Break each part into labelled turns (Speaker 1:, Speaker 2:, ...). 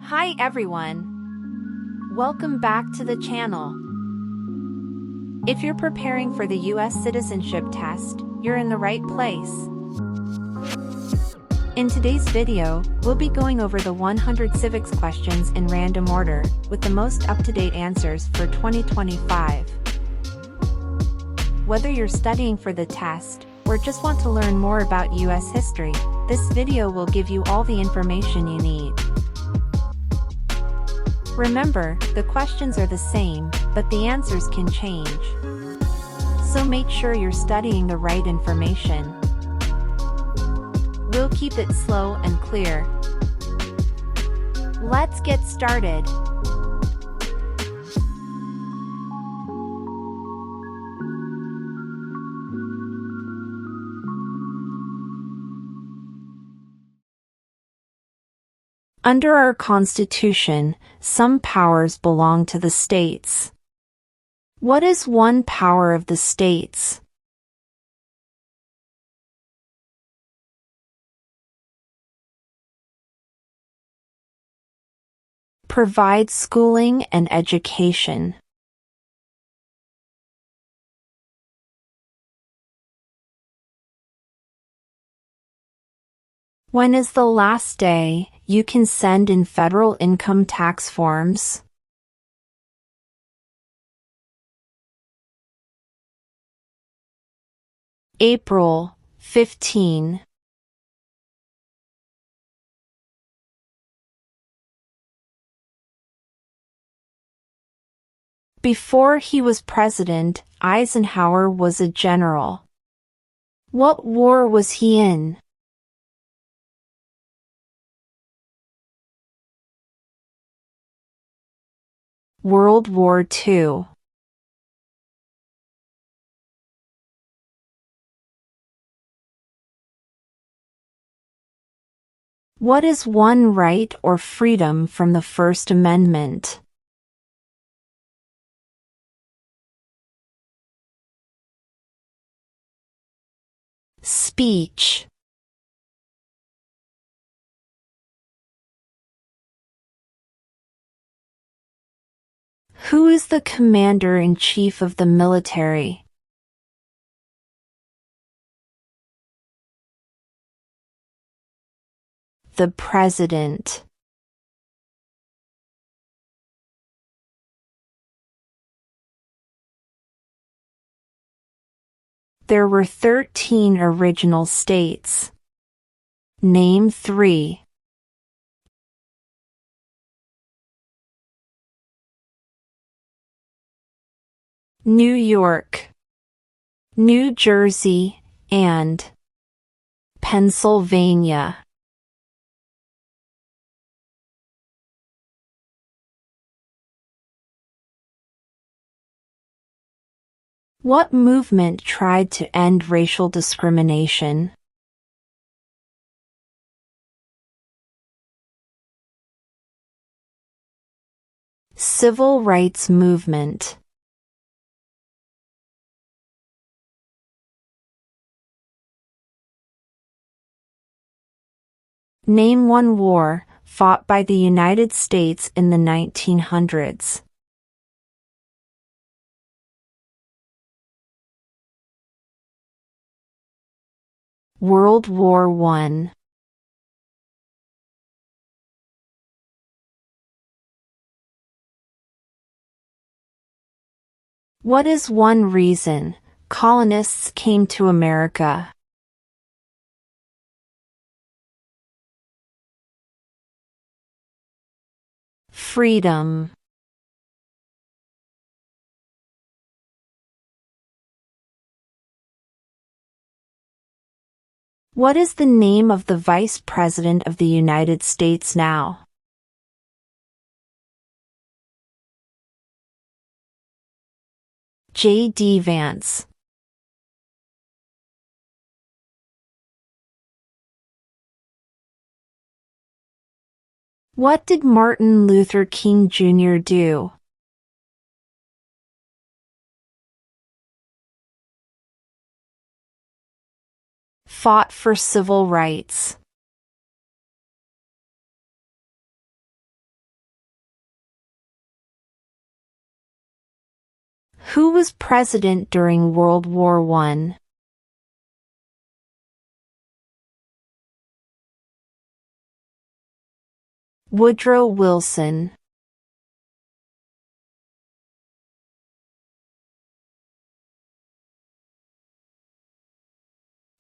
Speaker 1: Hi everyone! Welcome back to the channel. If you're preparing for the US Citizenship Test, you're in the right place. In today's video, we'll be going over the 100 civics questions in random order, with the most up-to-date answers for 2025. Whether you're studying for the test, or just want to learn more about US history, this video will give you all the information you need. Remember, the questions are the same, but the answers can change. So make sure you're studying the right information. We'll keep it slow and clear. Let's get started. Under our Constitution, some powers belong to the states. What is one power of the states? Provide schooling and education. When is the last day you can send in federal income tax forms? April 15. Before he was president, Eisenhower was a general. What war was he in? World War II. What is one right or freedom from the First Amendment? Speech. Who is the commander-in-chief of the military? The president. There were 13 original states. Name 3. New York, New Jersey, and Pennsylvania. What movement tried to end racial discrimination? Civil rights movement. Name one war fought by the United States in the 1900s. World War I. What is one reason colonists came to America? Freedom. What is the name of the Vice President of the United States now? J.D. Vance. What did Martin Luther King Jr. do? Fought for civil rights. Who was president during World War I? Woodrow Wilson.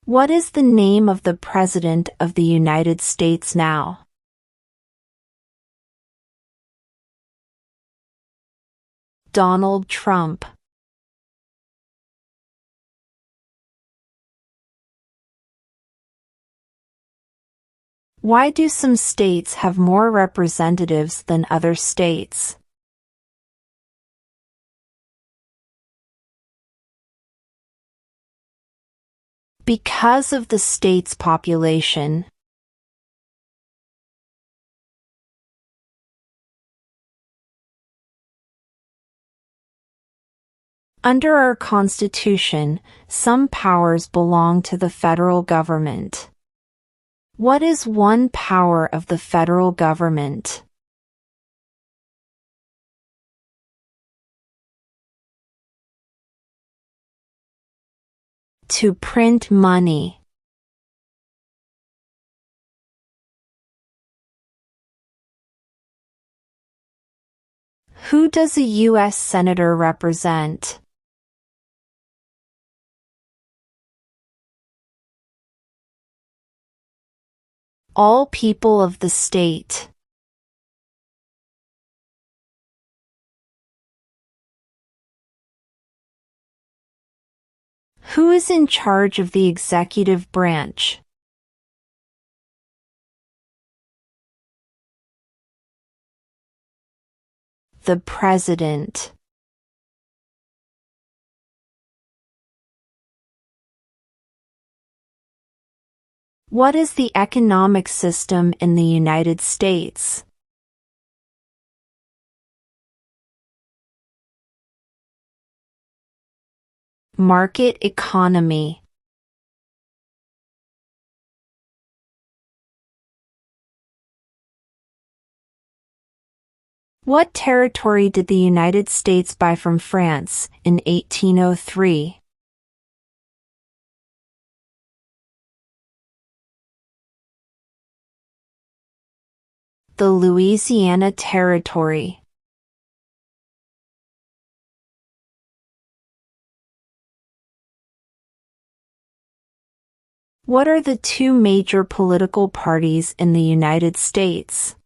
Speaker 1: What is the name of the President of the United States now? Donald Trump. Why do some states have more representatives than other states? Because of the state's population. Under our Constitution, some powers belong to the federal government. What is one power of the federal government? To print money. Who does a U.S. Senator represent? All people of the state. Who is in charge of the executive branch? The President. What is the economic system in the United States? Market economy. What territory did the United States buy from France in 1803? The Louisiana Territory. What are the two major political parties in the United States?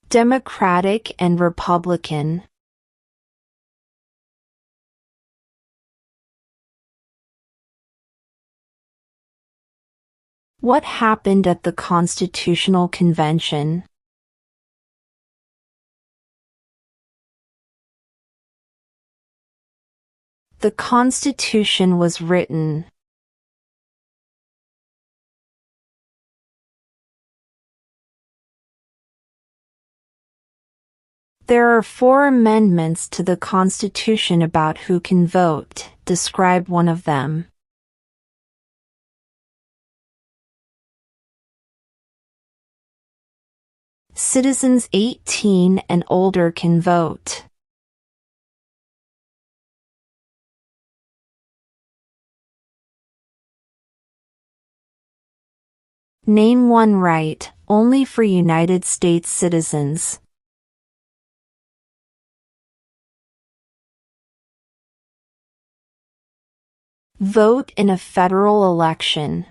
Speaker 1: Democratic and Republican. What happened at the Constitutional Convention? The Constitution was written. There are 4 amendments to the Constitution about who can vote. Describe one of them. Citizens 18 and older can vote. Name one right, only for United States citizens. Vote in a federal election.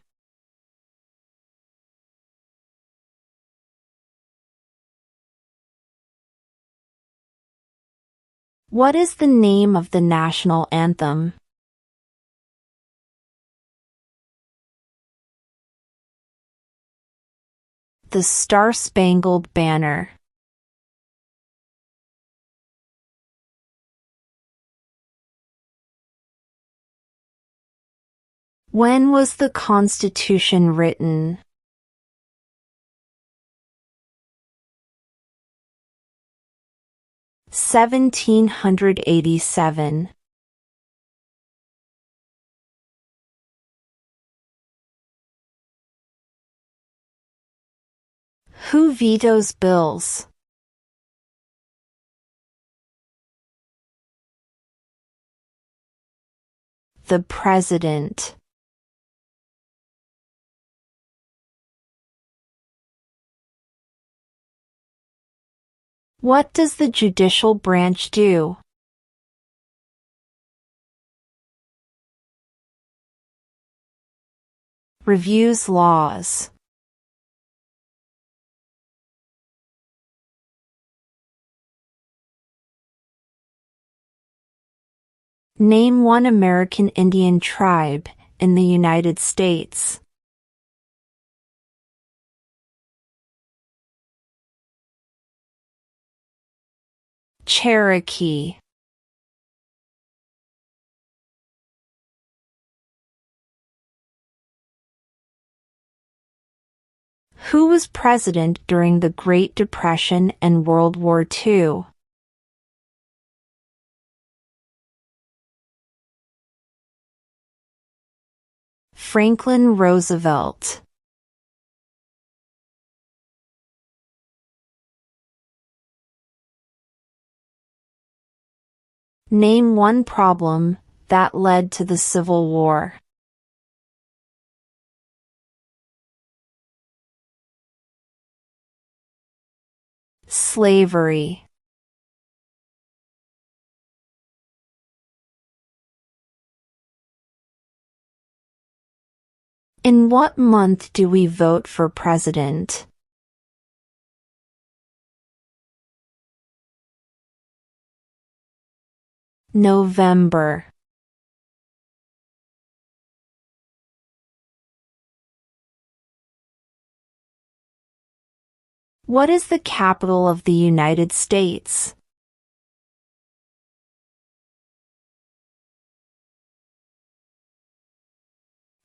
Speaker 1: What is the name of the national anthem? The Star-Spangled Banner. When was the Constitution written? (1787). Who vetoes bills? The President. What does the judicial branch do? Reviews laws. Name one American Indian tribe in the United States. Cherokee. Who was president during the Great Depression and World War II? Franklin Roosevelt. Name one problem that led to the Civil War. Slavery. In what month do we vote for president? November. What is the capital of the United States?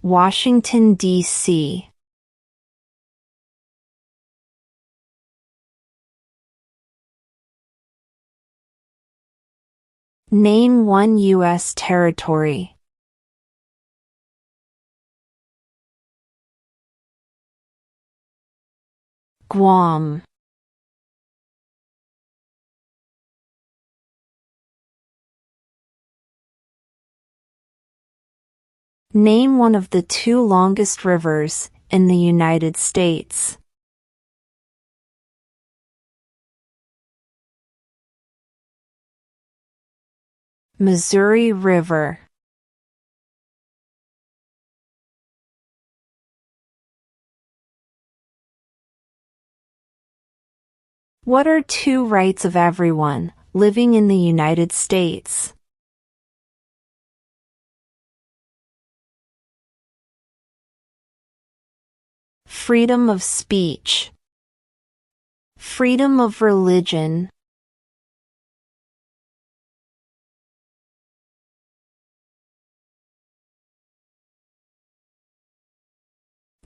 Speaker 1: Washington, D.C. Name one U.S. territory. Guam. Name one of the two longest rivers in the United States. Missouri River. What are two rights of everyone living in the United States? Freedom of speech. Freedom of religion.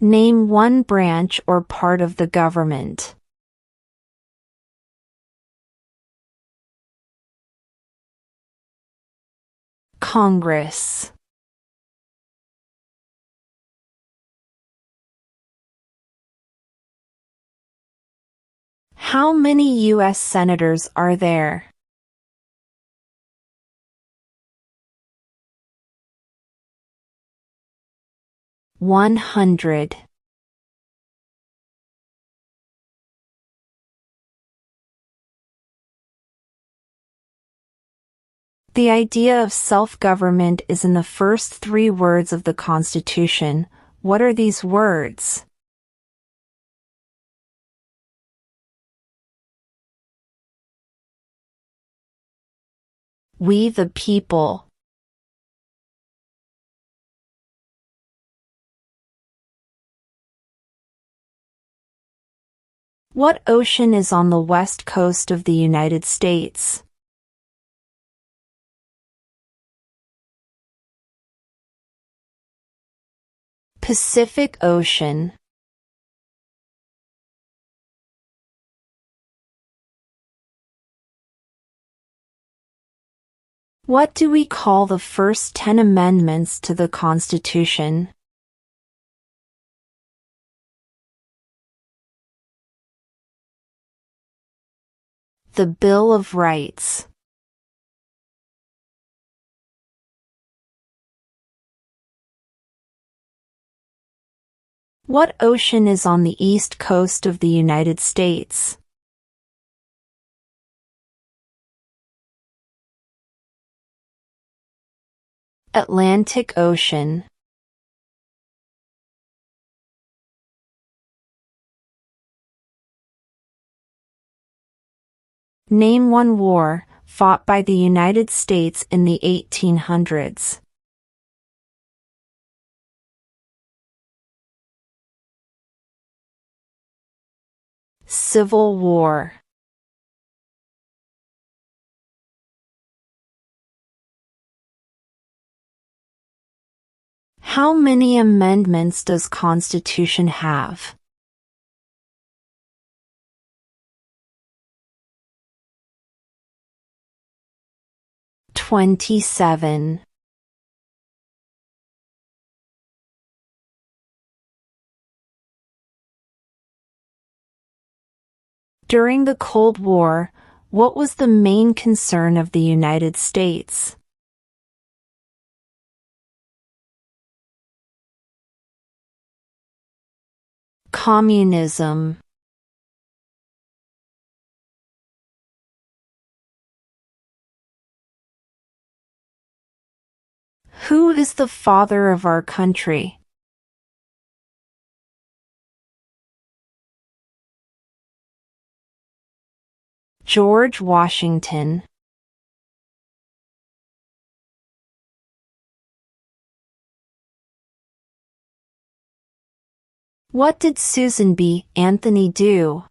Speaker 1: Name one branch or part of the government. Congress. How many U.S. senators are there? 100. The idea of self-government is in the first 3 words of the Constitution. What are these words? We the people. What ocean is on the west coast of the United States? Pacific Ocean. What do we call the first 10 amendments to the Constitution? The Bill of Rights. What ocean is on the east coast of the United States? Atlantic Ocean. Name one war fought by the United States in the 1800s. Civil War. How many amendments does Constitution have? 27. During the Cold War, what was the main concern of the United States? Communism. Who is the father of our country? George Washington. What did Susan B. Anthony do?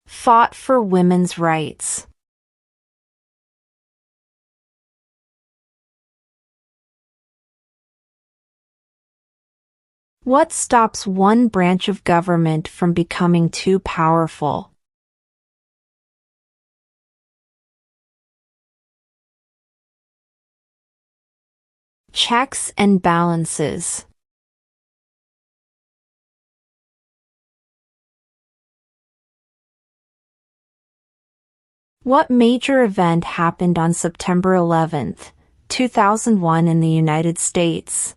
Speaker 1: Fought for women's rights. What stops one branch of government from becoming too powerful? Checks and balances. What major event happened on September 11, 2001 in the United States?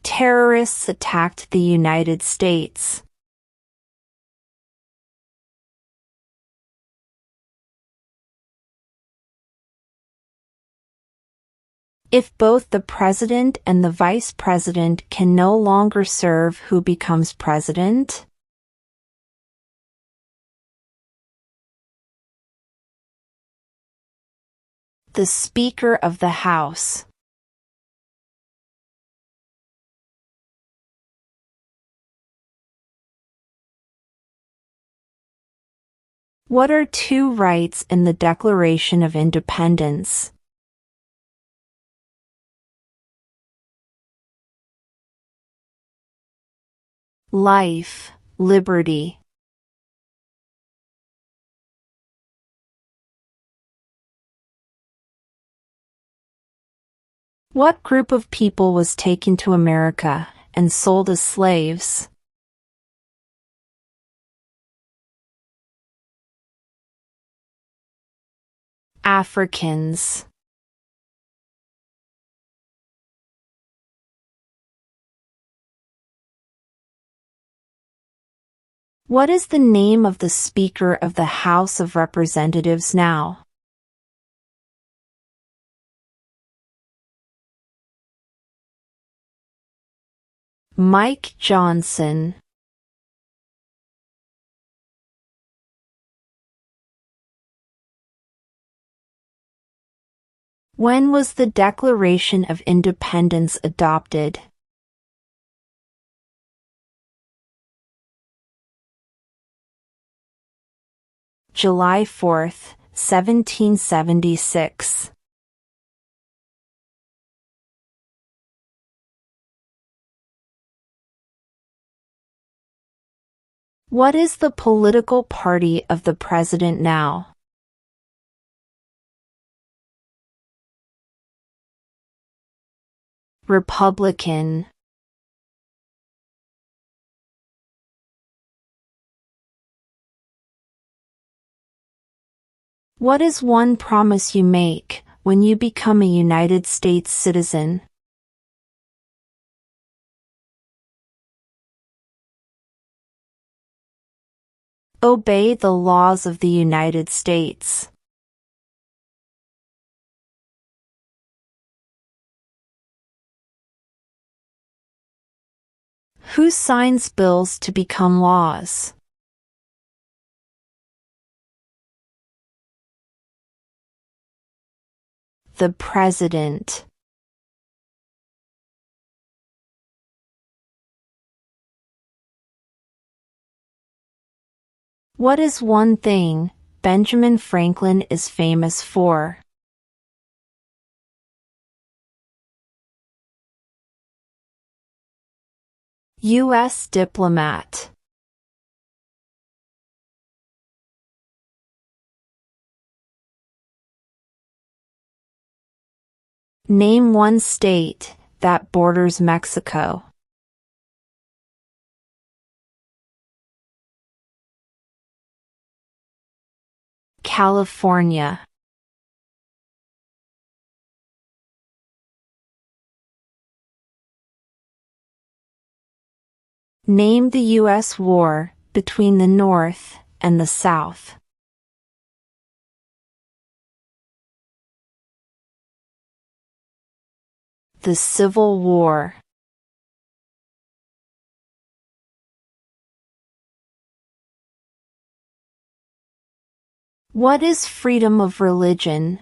Speaker 1: Terrorists attacked the United States. If both the president and the vice president can no longer serve, who becomes president? The Speaker of the House. What are two rights in the Declaration of Independence? Life, liberty. What group of people was taken to America and sold as slaves? Africans. What is the name of the Speaker of the House of Representatives now? Mike Johnson. When was the Declaration of Independence adopted? July 4, 1776. What is the political party of the president now? Republican. What is one promise you make when you become a United States citizen? Obey the laws of the United States. Who signs bills to become laws? The President. What is one thing Benjamin Franklin is famous for? U.S. diplomat. Name one state that borders Mexico. California. Name the U.S. war between the North and the South. The Civil War. What is freedom of religion?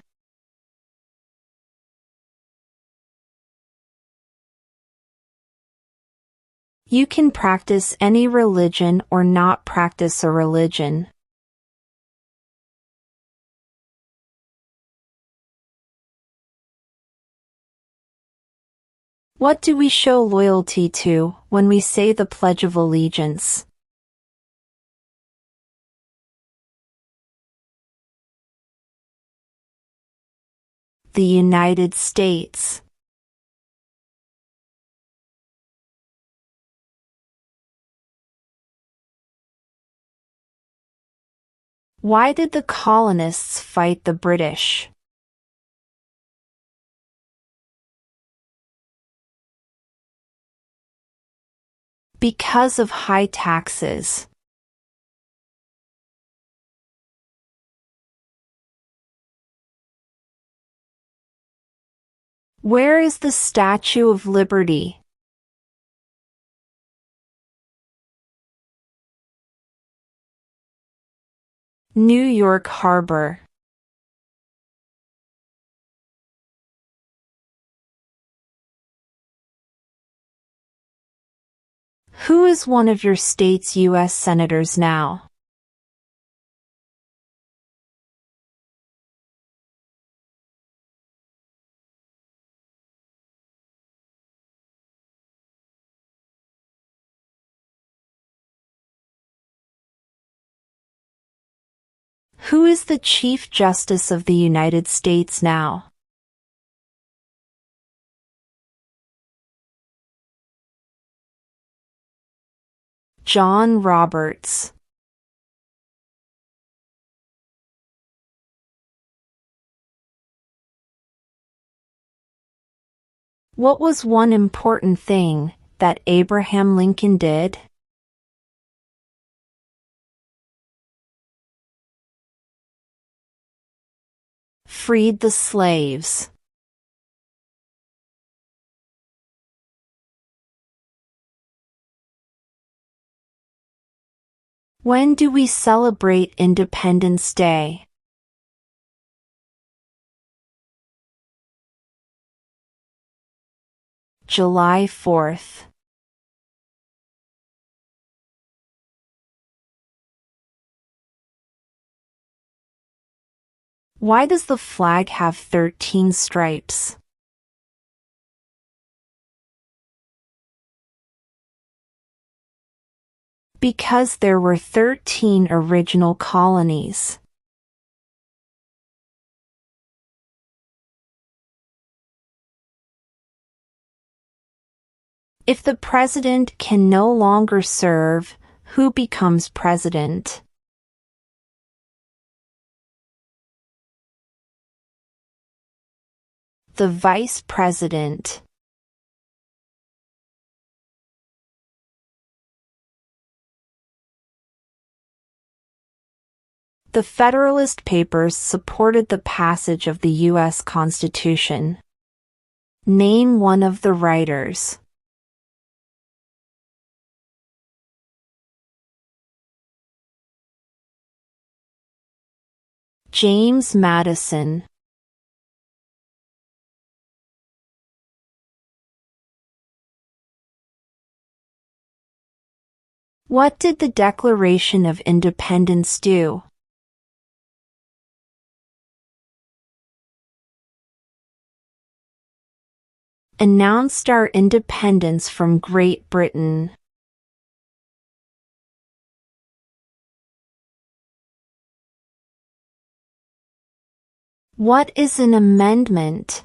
Speaker 1: You can practice any religion or not practice a religion. What do we show loyalty to when we say the Pledge of Allegiance? The United States. Why did the colonists fight the British? Because of high taxes. Where is the Statue of Liberty? New York Harbor. Who is one of your state's U.S. senators now? Who is the Chief Justice of the United States now? John Roberts. What was one important thing that Abraham Lincoln did? Freed the slaves. When do we celebrate Independence Day? July 4th. Why does the flag have 13 stripes? Because there were 13 original colonies. If the president can no longer serve, who becomes president? The vice president. The Federalist Papers supported the passage of the U.S. Constitution. Name one of the writers. James Madison. What did the Declaration of Independence do? Announced our independence from Great Britain. What is an amendment?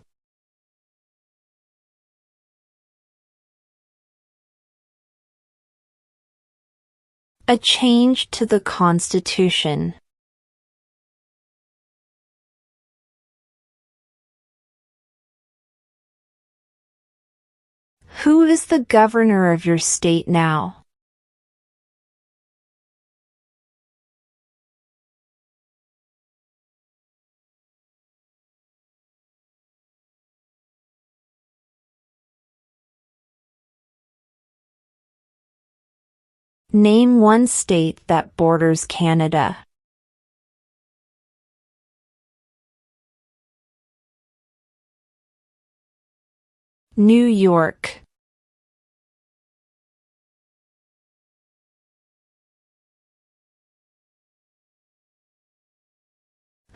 Speaker 1: A change to the Constitution. Who is the governor of your state now? Name one state that borders Canada. New York.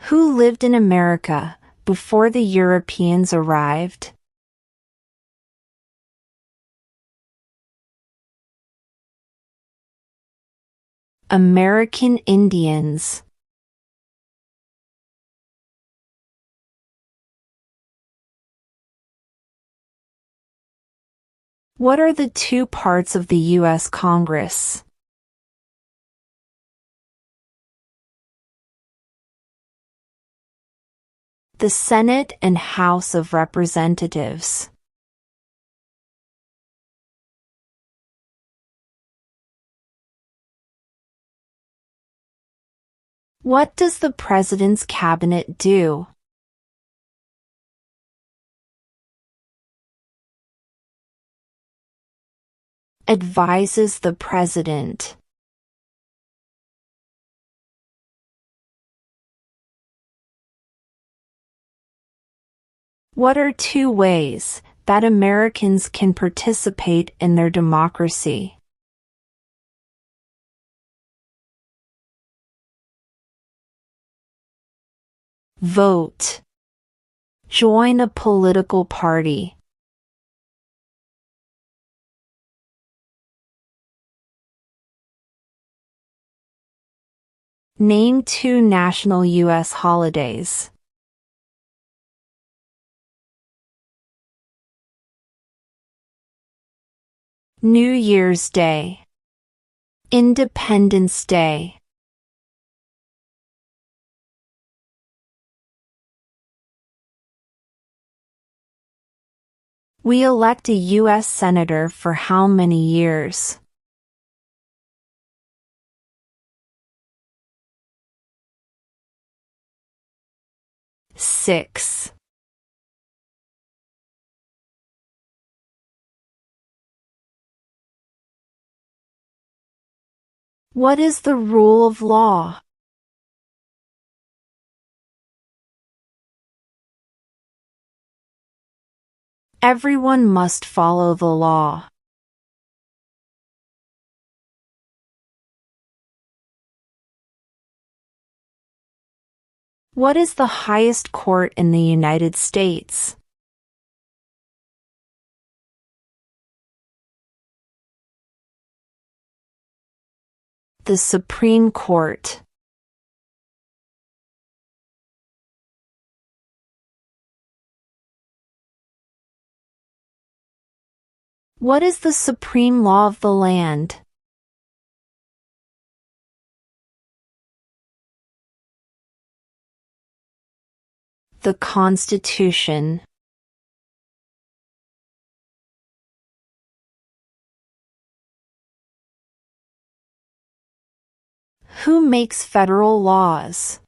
Speaker 1: Who lived in America before the Europeans arrived? American Indians. What are the two parts of the U.S. Congress? The Senate and House of Representatives. What does the President's Cabinet do? Advises the President. What are two ways that Americans can participate in their democracy? Vote. Join a political party. Name two national U.S. holidays. New Year's Day. Independence Day. We elect a U.S. Senator for how many years? 6. What is the rule of law? Everyone must follow the law. What is the highest court in the United States? The Supreme Court. What is the supreme law of the land? The Constitution. Who makes federal laws?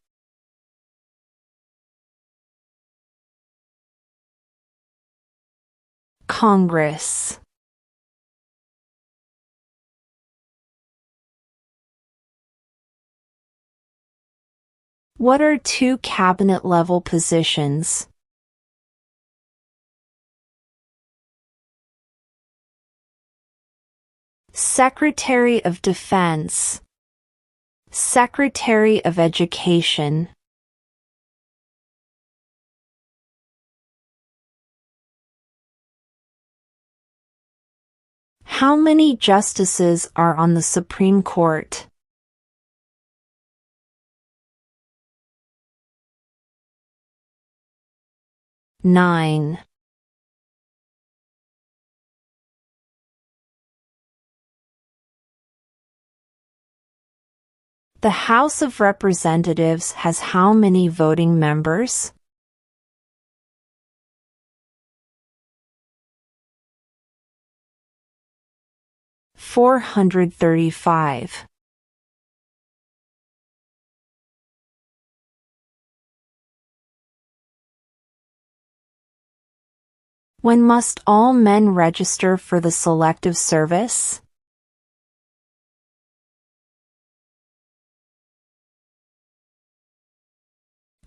Speaker 1: Congress. What are two cabinet-level positions? Secretary of Defense. Secretary of Education. How many justices are on the Supreme Court? 9. The House of Representatives has how many voting members? 435. When must all men register for the Selective Service?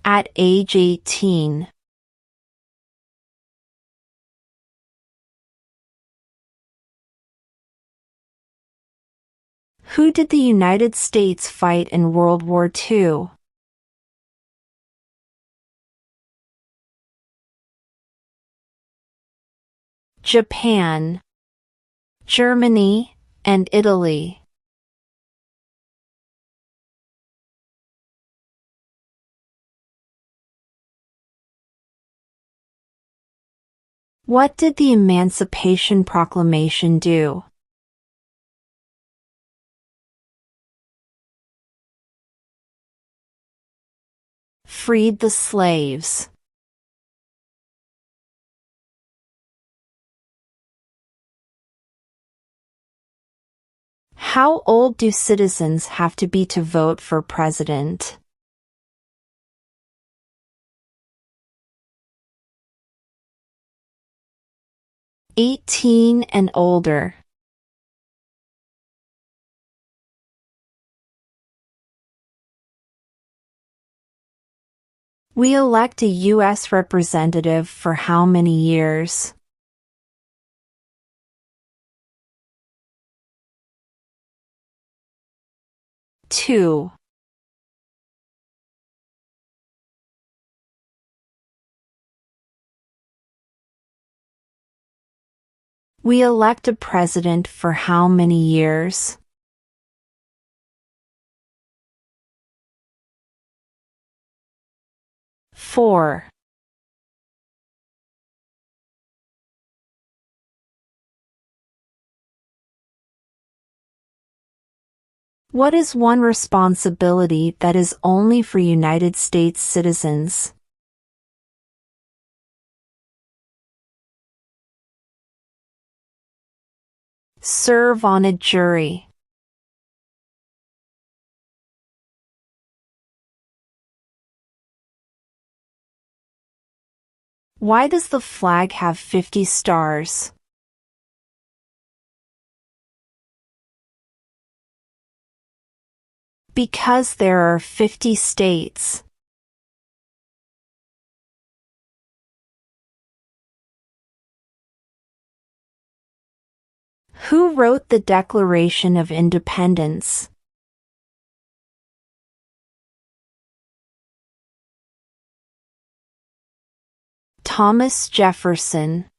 Speaker 1: At age 18. Who did the United States fight in World War II? Japan, Germany, and Italy. What did the Emancipation Proclamation do? Freed the slaves. How old do citizens have to be to vote for president? 18 and older. We elect a U.S. representative for how many years? 2. We elect a president for how many years? 4. What is one responsibility that is only for United States citizens? Serve on a jury. Why does the flag have 50 stars? Because there are 50 states. Who wrote the Declaration of Independence? Thomas Jefferson.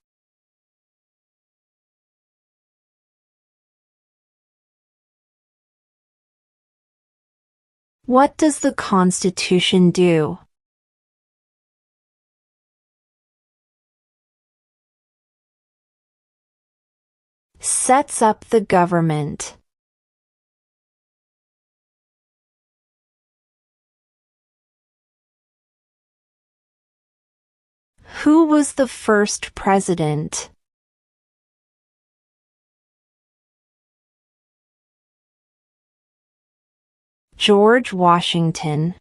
Speaker 1: What does the Constitution do? Sets up the government. Who was the first president? George Washington.